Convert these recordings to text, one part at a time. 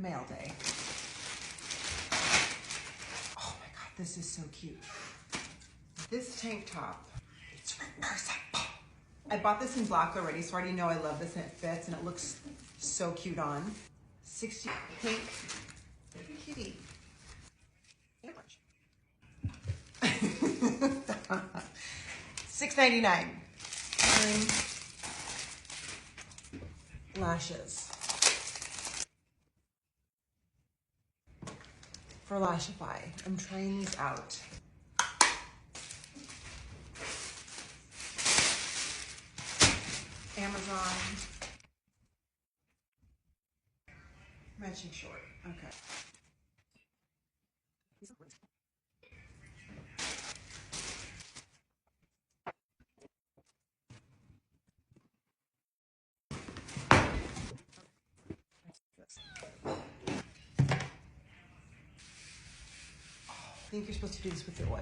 mail day. Oh my God, this is so cute. This tank top, it's reversible. I bought this in black already, so I already know I love this and it fits and it looks so cute on. 60 pink kitty. $6.99. Lashes. For Lashify. I'm trying these out. Amazon. Matching short. Okay. I think you're supposed to do this with your oil.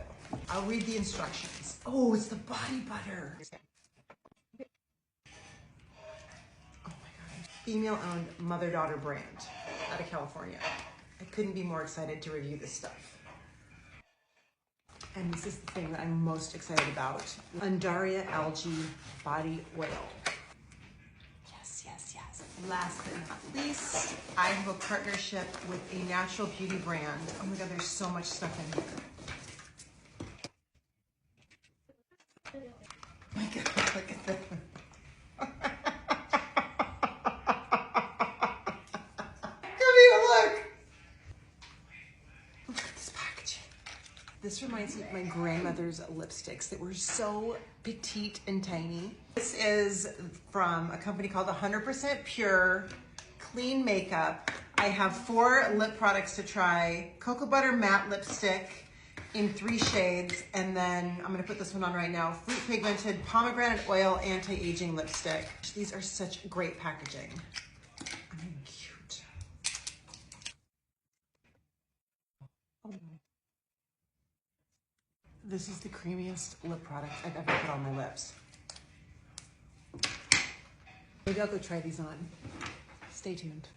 I'll read the instructions. Oh, it's the body butter. Oh my God. Female-owned mother-daughter brand out of California. I couldn't be more excited to review this stuff. And this is the thing that I'm most excited about. Undaria Algae Body Oil. Yes, yes, yes. Last but not least, I have a partnership with a natural beauty brand. Oh my God, there's so much stuff in here. Oh my God, look at this. Come here, look. Look at this packaging. This reminds me of my grandmother's lipsticks that were so petite and tiny. This is from a company called 100% Pure Clean Makeup. I have 4 lip products to try. Cocoa Butter Matte Lipstick in 3 shades. And then I'm gonna put this one on right now. Fruit Pigmented Pomegranate Oil Anti-Aging Lipstick. These are such great packaging. I mean, cute. Oh my. This is the creamiest lip product I've ever put on my lips. Maybe I'll go try these on. Stay tuned.